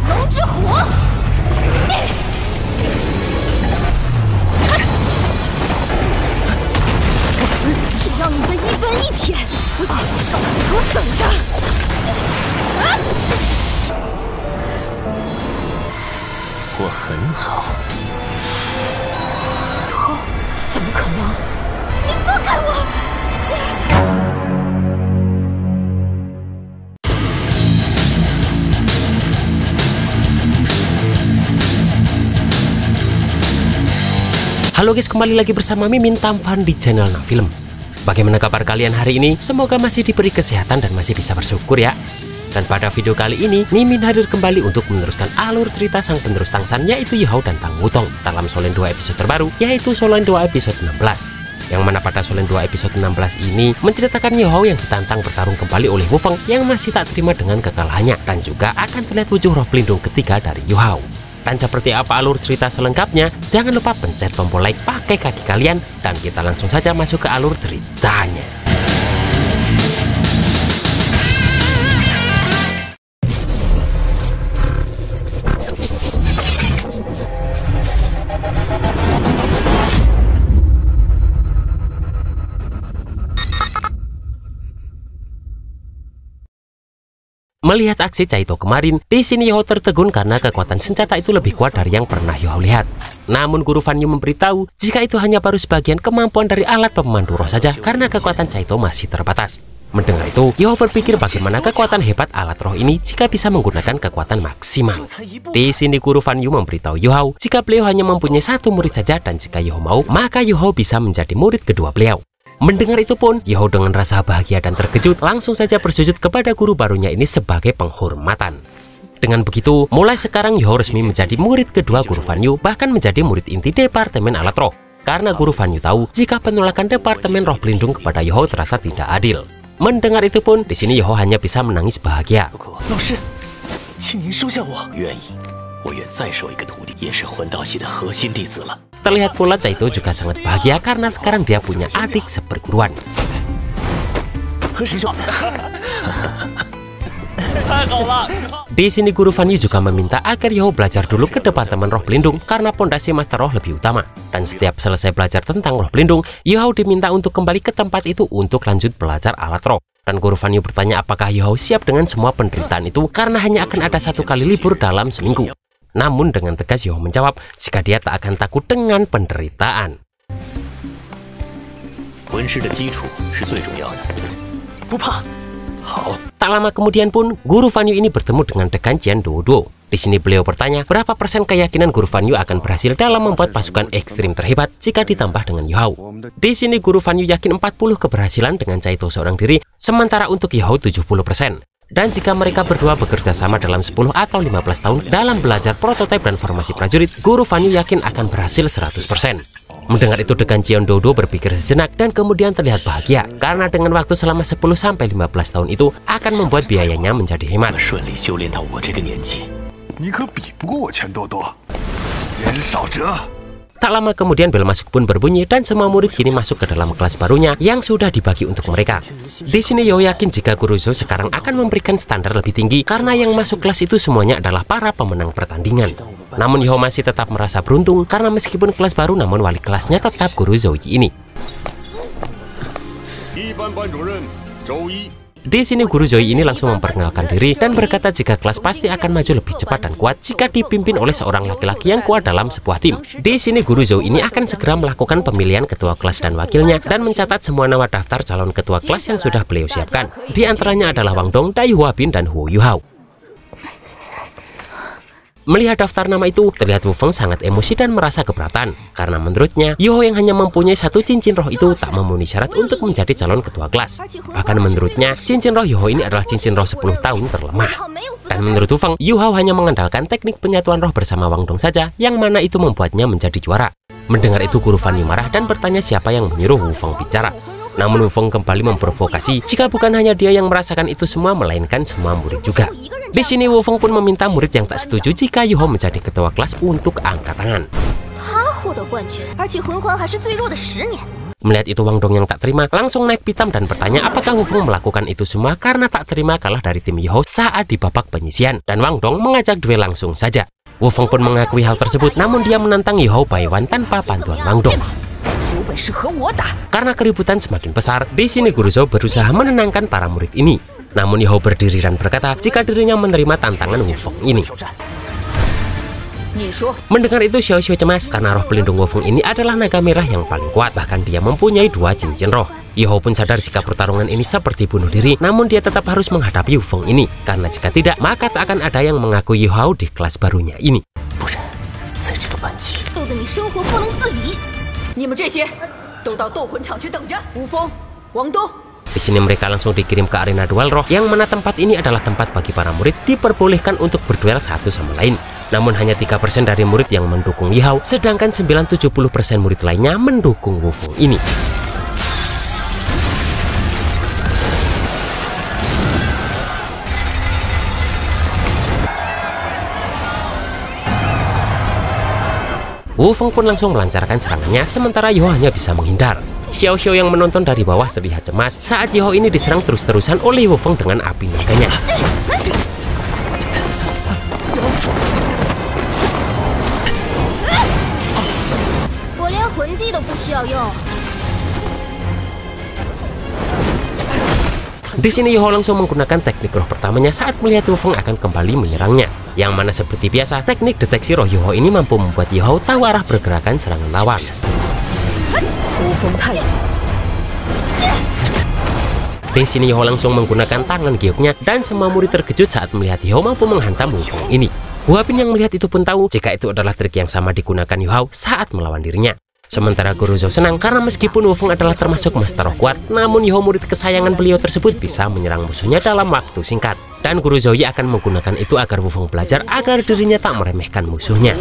龙之火。只要你再一分一舔，给我等着！我很好。怎么可能？你放开我！ Halo guys, kembali lagi bersama Mimin Tampan di channel Nah Film. Bagaimana kabar kalian hari ini? Semoga masih diberi kesehatan dan masih bisa bersyukur ya. Dan pada video kali ini, Mimin hadir kembali untuk meneruskan alur cerita sang penerus Tangsan, yaitu Ye Hao dan Tang Wutong dalam Solen 2 episode terbaru, yaitu Solen 2 episode 16. Yang mana pada Solen 2 episode 16 ini menceritakan Ye Hao yang ditantang bertarung kembali oleh Wu Feng yang masih tak terima dengan kekalahannya, dan juga akan terlihat wujud roh pelindung ketiga dari Ye Hao. Dan seperti apa alur cerita selengkapnya, jangan lupa pencet tombol like pakai kaki kalian, dan kita langsung saja masuk ke alur ceritanya. Melihat aksi Caito kemarin, di sini Ye Hao tertegun karena kekuatan senjata itu lebih kuat dari yang pernah Ye Hao lihat. Namun Guru Fan Yu memberitahu jika itu hanya baru sebagian kemampuan dari alat pemandu roh saja karena kekuatan Caito masih terbatas. Mendengar itu, Ye Hao berpikir bagaimana kekuatan hebat alat roh ini jika bisa menggunakan kekuatan maksimal. Di sini Guru Fan Yu memberitahu Ye Hao jika beliau hanya mempunyai satu murid saja, dan jika Ye Hao mau, maka Ye Hao bisa menjadi murid kedua beliau. Mendengar itu pun, Ye Hao dengan rasa bahagia dan terkejut langsung saja bersujud kepada guru barunya ini sebagai penghormatan. Dengan begitu, mulai sekarang Ye Hao resmi menjadi murid kedua Guru Fan Yu, bahkan menjadi murid inti Departemen Alat Roh. Karena Guru Fan Yu tahu jika penolakan Departemen Roh Pelindung kepada Ye Hao terasa tidak adil. Mendengar itu pun, di sini Ye Hao hanya bisa menangis bahagia. Terlihat pula Caito juga sangat bahagia karena sekarang dia punya adik seperguruan. Di sini Guru Fan Yu juga meminta agar Ye Hao belajar dulu ke Departemen Roh Pelindung karena pondasi Master Roh lebih utama. Dan setiap selesai belajar tentang roh pelindung, Ye Hao diminta untuk kembali ke tempat itu untuk lanjut belajar alat roh. Dan Guru Fan Yu bertanya apakah Ye Hao siap dengan semua penderitaan itu karena hanya akan ada satu kali libur dalam seminggu. Namun dengan tegas Ye Hao menjawab jika dia tak akan takut dengan penderitaan. Tak lama kemudian pun Guru Fan Yu ini bertemu dengan Dekan Jian Duoduo. Di sini beliau bertanya berapa persen keyakinan Guru Fan Yu akan berhasil dalam membuat pasukan ekstrim terhebat jika ditambah dengan Ye Hao. Di sini Guru Fan Yu yakin 40 keberhasilan dengan Caito seorang diri, sementara untuk Ye Hao 70%. Dan jika mereka berdua bekerja sama dalam 10 atau 15 tahun dalam belajar prototipe dan formasi prajurit, Guru Fan Yu yakin akan berhasil 100%. Mendengar itu Dekan Jian Duoduo berpikir sejenak dan kemudian terlihat bahagia karena dengan waktu selama 10-15 tahun itu akan membuat biayanya menjadi hemat. Tak lama kemudian bel masuk pun berbunyi dan semua murid kini masuk ke dalam kelas barunya yang sudah dibagi untuk mereka. Di sini Ye Hao yakin jika Guru Zhou sekarang akan memberikan standar lebih tinggi karena yang masuk kelas itu semuanya adalah para pemenang pertandingan. Namun Ye Hao masih tetap merasa beruntung karena meskipun kelas baru namun wali kelasnya tetap Guru Zhou ini. Di sini Guru Zhou ini langsung memperkenalkan diri dan berkata jika kelas pasti akan maju lebih cepat dan kuat jika dipimpin oleh seorang laki-laki yang kuat dalam sebuah tim. Di sini Guru Zhou ini akan segera melakukan pemilihan ketua kelas dan wakilnya dan mencatat semua nama daftar calon ketua kelas yang sudah beliau siapkan. Di antaranya adalah Wang Dong, Dai Huabin, dan Huo Yuhao. Melihat daftar nama itu, terlihat Wu Feng sangat emosi dan merasa keberatan karena menurutnya Ye Hao yang hanya mempunyai satu cincin roh itu tak memenuhi syarat untuk menjadi calon ketua kelas. Bahkan menurutnya cincin roh Ye Hao ini adalah cincin roh 10 tahun terlemah. Dan menurut Wu Feng, Ye Hao hanya mengandalkan teknik penyatuan roh bersama Wang Dong saja, yang mana itu membuatnya menjadi juara. Mendengar itu Guru Fan Yu marah dan bertanya siapa yang menyuruh Wu Feng bicara. Namun Wu Feng kembali memprovokasi jika bukan hanya dia yang merasakan itu semua, melainkan semua murid juga. Di sini Wu Feng pun meminta murid yang tak setuju jika Ye Hao menjadi ketua kelas untuk angkat tangan. Melihat itu Wang Dong yang tak terima langsung naik pitam dan bertanya apakah Wu Feng melakukan itu semua karena tak terima kalah dari tim Yi Hao saat di babak penyisian. Dan Wang Dong mengajak duel langsung saja. Wu Feng pun mengakui hal tersebut, namun dia menantang Yi Hao Bai Wan tanpa bantuan Wang Dong. Karena keributan semakin besar, di sini Guru Zhou berusaha menenangkan para murid ini. Namun Yi Hao berdiri dan berkata jika dirinya menerima tantangan Wu Feng ini. Mendengar itu Xiao Xiao cemas karena roh pelindung Wu Feng ini adalah naga merah yang paling kuat, bahkan dia mempunyai 2 cincin roh. Yi Hao pun sadar jika pertarungan ini seperti bunuh diri, namun dia tetap harus menghadapi Wu Feng ini, karena jika tidak maka tak akan ada yang mengaku Yi Hao di kelas barunya ini. Di sini mereka langsung dikirim ke arena duel roh, yang mana tempat ini adalah tempat bagi para murid diperbolehkan untuk berduel satu sama lain. Namun hanya 3% dari murid yang mendukung Yi Hao, sedangkan 70% murid lainnya mendukung Wu Feng ini. Wu Feng pun langsung melancarkan serangannya, sementara Yi Hao hanya bisa menghindar. Xiao Xiao yang menonton dari bawah terlihat cemas saat Yi Hao ini diserang terus-terusan oleh Wu Feng dengan api naganya. Di sini Yi Hao langsung menggunakan teknik roh pertamanya saat melihat Wu Feng akan kembali menyerangnya. Yang mana seperti biasa, teknik deteksi roh Yi Hao ini mampu membuat Yi Hao tahu arah pergerakan serangan lawan. Di sini Yi Hao langsung menggunakan tangan gioknya dan semua murid terkejut saat melihat Yi Hao mampu menghantam Wu Feng ini. Huapin yang melihat itu pun tahu jika itu adalah trik yang sama digunakan Yi Hao saat melawan dirinya. Sementara Guru Zhou senang karena meskipun Wu Feng adalah termasuk master roh kuat, namun Yi Hao murid kesayangan beliau tersebut bisa menyerang musuhnya dalam waktu singkat. Dan Guru Zhou akan menggunakan itu agar Wu Feng belajar agar dirinya tak meremehkan musuhnya.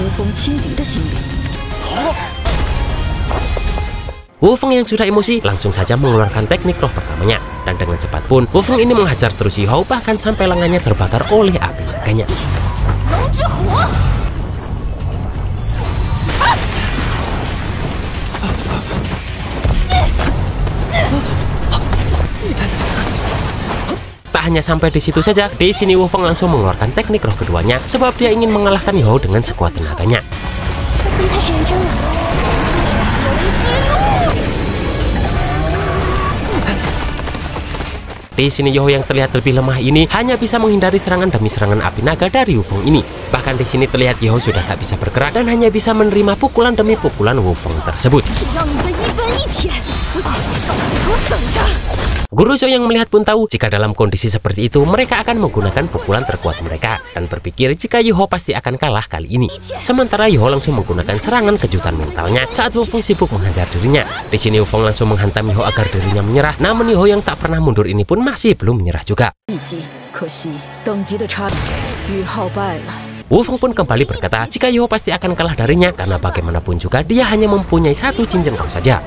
Wu Feng yang sudah emosi langsung saja mengeluarkan teknik roh pertamanya, dan dengan cepat pun Wu Feng ini menghajar terus Yi Hao bahkan sampai lengannya terbakar oleh api naganya. Tak hanya sampai di situ saja, di sini Wu Feng langsung mengeluarkan teknik roh keduanya sebab dia ingin mengalahkan Yi Hao dengan sekuat tenaganya. Di sini Yi Hao yang terlihat lebih lemah ini hanya bisa menghindari serangan demi serangan api naga dari Wu Feng ini. Bahkan di sini terlihat Yi Hao sudah tak bisa bergerak dan hanya bisa menerima pukulan demi pukulan Wu Feng tersebut. Guru Zhou yang melihat pun tahu jika dalam kondisi seperti itu mereka akan menggunakan pukulan terkuat mereka dan berpikir jika Yi Hao pasti akan kalah kali ini. Sementara Yi Hao langsung menggunakan serangan kejutan mentalnya saat Wu Feng sibuk menghajar dirinya. Di sini Wu Feng langsung menghantam Yi Hao agar dirinya menyerah, namun Yi Hao yang tak pernah mundur ini pun masih belum menyerah juga. Wu Feng pun kembali berkata jika Yi Hao pasti akan kalah darinya karena bagaimanapun juga dia hanya mempunyai 1 cincin roh saja.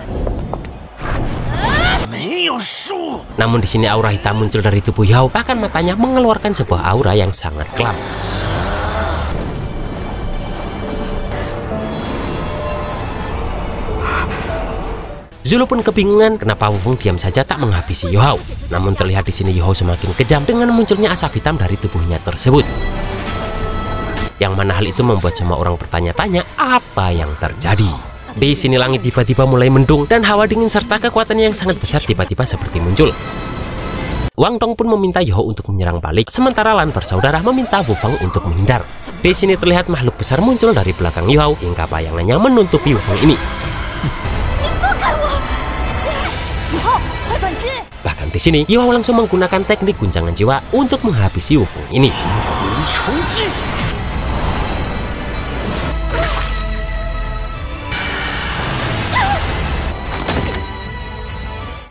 Namun di sini aura hitam muncul dari tubuh Yi Hao, bahkan matanya mengeluarkan sebuah aura yang sangat kelam. Zulu pun kebingungan kenapa Wu Feng diam saja tak menghabisi Yi Hao. Namun terlihat di sini Yi Hao semakin kejam dengan munculnya asap hitam dari tubuhnya tersebut. Yang mana hal itu membuat semua orang bertanya-tanya apa yang terjadi. Di sini langit tiba-tiba mulai mendung dan hawa dingin serta kekuatan yang sangat besar tiba-tiba seperti muncul. Wang Dong pun meminta Yi Hao untuk menyerang balik, sementara Lan bersaudara meminta Wu Feng untuk menghindar. Di sini terlihat makhluk besar muncul dari belakang Yi Hao hingga bayangannya menutupi Wu Feng ini. Bahkan di sini Yi Hao langsung menggunakan teknik guncangan jiwa untuk menghabisi Wu Feng ini.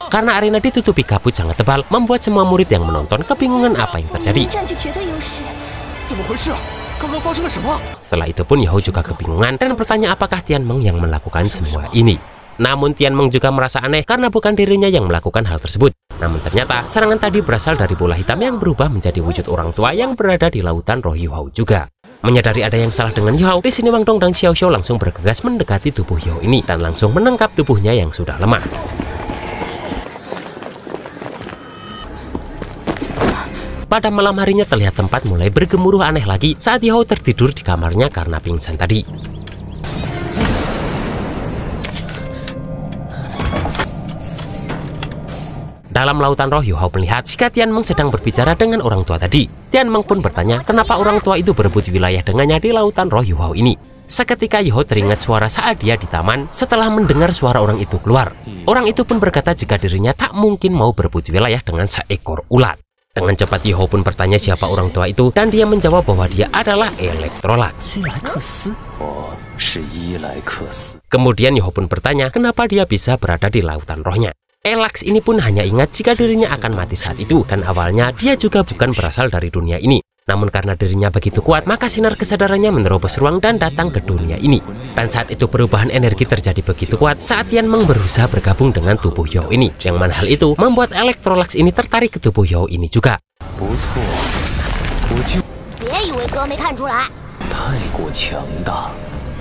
Karena arena ditutupi kabut sangat tebal, membuat semua murid yang menonton kebingungan apa yang terjadi. Setelah itu pun Yi Hao juga kebingungan dan bertanya apakah Tianmeng yang melakukan semua ini. Namun Tianmeng juga merasa aneh karena bukan dirinya yang melakukan hal tersebut. Namun ternyata serangan tadi berasal dari bola hitam yang berubah menjadi wujud orang tua yang berada di lautan roh Yi Hao juga. Menyadari ada yang salah dengan Yuhao, di sini Wang Dong dan Xiao Xiao langsung bergegas mendekati tubuh Yuhao ini dan langsung menangkap tubuhnya yang sudah lemah. Pada malam harinya terlihat tempat mulai bergemuruh aneh lagi saat Yuhao tertidur di kamarnya karena pingsan tadi. Dalam lautan roh, Yuhao melihat jika Tianmeng sedang berbicara dengan orang tua tadi. Tianmeng pun bertanya kenapa orang tua itu berebut wilayah dengannya di lautan roh Yuhao ini. Seketika Yuhao teringat suara saat dia di taman setelah mendengar suara orang itu keluar. Orang itu pun berkata jika dirinya tak mungkin mau berebut wilayah dengan seekor ulat. Dengan cepat Yuhao pun bertanya siapa orang tua itu dan dia menjawab bahwa dia adalah Electrolux. Kemudian Yuhao pun bertanya kenapa dia bisa berada di lautan rohnya. Elax ini pun hanya ingat jika dirinya akan mati saat itu dan awalnya dia juga bukan berasal dari dunia ini. Namun karena dirinya begitu kuat, maka sinar kesadarannya menerobos ruang dan datang ke dunia ini. Dan saat itu perubahan energi terjadi begitu kuat saat Tianmeng berusaha bergabung dengan tubuh Yuhao ini. Yang mana hal itu membuat Electrolux ini tertarik ke tubuh Yuhao ini juga.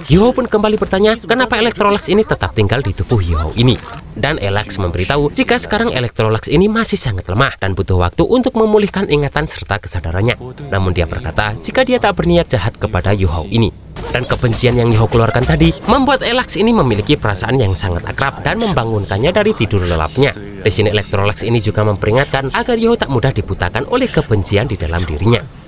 Yuhao pun kembali bertanya kenapa Electrolux ini tetap tinggal di tubuh Yuhao ini. Dan Elax memberitahu jika sekarang Electrolux ini masih sangat lemah dan butuh waktu untuk memulihkan ingatan serta kesadarannya. Namun dia berkata jika dia tak berniat jahat kepada Yuhao ini. Dan kebencian yang Yuhao keluarkan tadi membuat Elax ini memiliki perasaan yang sangat akrab dan membangunkannya dari tidur lelapnya. Di sini Electrolux ini juga memperingatkan agar Yuhao tak mudah dibutakan oleh kebencian di dalam dirinya.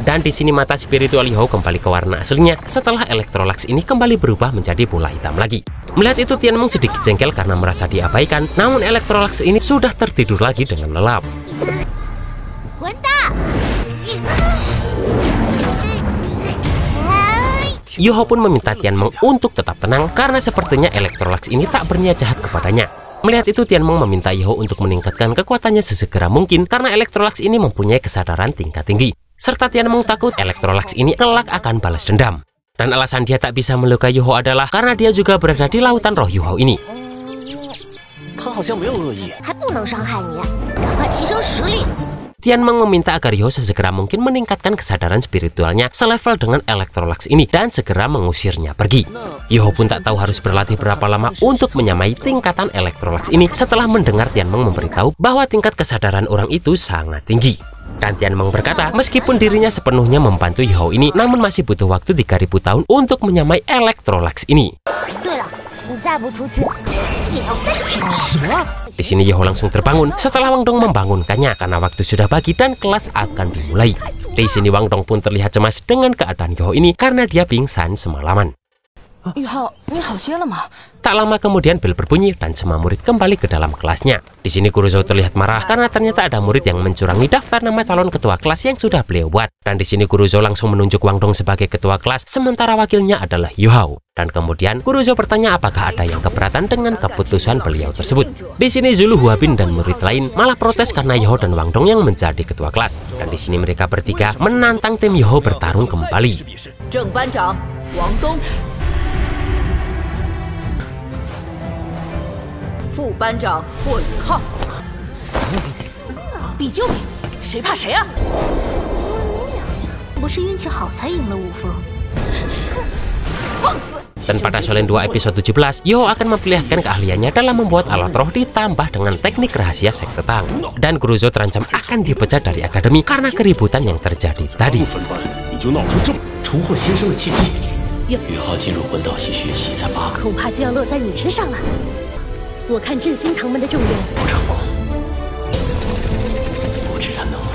Dan di sini mata spiritual Yuhao kembali ke warna aslinya setelah Electrolux ini kembali berubah menjadi bola hitam lagi. Melihat itu Tianmeng sedikit jengkel karena merasa diabaikan, namun Electrolux ini sudah tertidur lagi dengan lelap. Yuhao pun meminta Tianmeng untuk tetap tenang karena sepertinya Electrolux ini tak berniat jahat kepadanya. Melihat itu Tianmeng meminta Yuhao untuk meningkatkan kekuatannya sesegera mungkin karena Electrolux ini mempunyai kesadaran tingkat tinggi. Serta Tianmeng takut Electrolux ini kelak akan balas dendam. Dan alasan dia tak bisa melukai Yuhao adalah karena dia juga berada di lautan roh Yuhao ini. Tianmeng meminta agar Yuhao sesegera mungkin meningkatkan kesadaran spiritualnya selevel dengan Electrolux ini dan segera mengusirnya pergi. Yuhao pun tak tahu harus berlatih berapa lama untuk menyamai tingkatan Electrolux ini setelah mendengar Tianmeng memberitahu bahwa tingkat kesadaran orang itu sangat tinggi. Dan Tianmeng berkata meskipun dirinya sepenuhnya membantu Yuhao ini, namun masih butuh waktu 3000 tahun untuk menyamai Electrolux ini. Di sini Yuhao langsung terbangun setelah Wang Dong membangunkannya karena waktu sudah pagi dan kelas akan dimulai. Di sini Wang Dong pun terlihat cemas dengan keadaan Yuhao ini karena dia pingsan semalaman. Tak lama kemudian bel berbunyi dan semua murid kembali ke dalam kelasnya. Di sini Guru Zhou terlihat marah karena ternyata ada murid yang mencurangi daftar nama calon ketua kelas yang sudah beliau buat. Dan di sini Guru Zhou langsung menunjuk Wang Dong sebagai ketua kelas, sementara wakilnya adalah Yuhao. Dan kemudian Guru Zhou bertanya apakah ada yang keberatan dengan keputusan beliau tersebut. Di sini Zulu Huabin dan murid lain malah protes karena Yuhao dan Wang Dong yang menjadi ketua kelas. Dan di sini mereka bertiga menantang tim Yuhao bertarung kembali. Dan pada Sholen 2 episode 17, Yuhao akan memperlihatkan keahliannya dalam membuat alat roh ditambah dengan teknik rahasia sekte Tang. Dan Guru Zhou terancam akan dipecat dari akademi karena keributan yang terjadi tadi.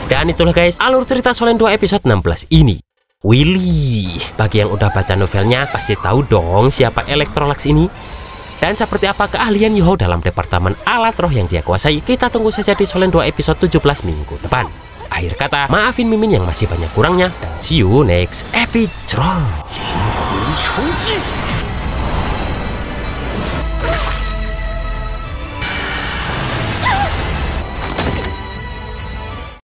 Dan itulah guys alur cerita Sholen 2 episode 16 ini. Willy, bagi yang udah baca novelnya pasti tahu dong siapa Electrolux ini. Dan seperti apa keahlian Yuhao dalam departemen alat roh yang dia kuasai, kita tunggu saja di Sholen 2 episode 17 minggu depan. Akhir kata, maafin Mimin yang masih banyak kurangnya, dan see you next episode.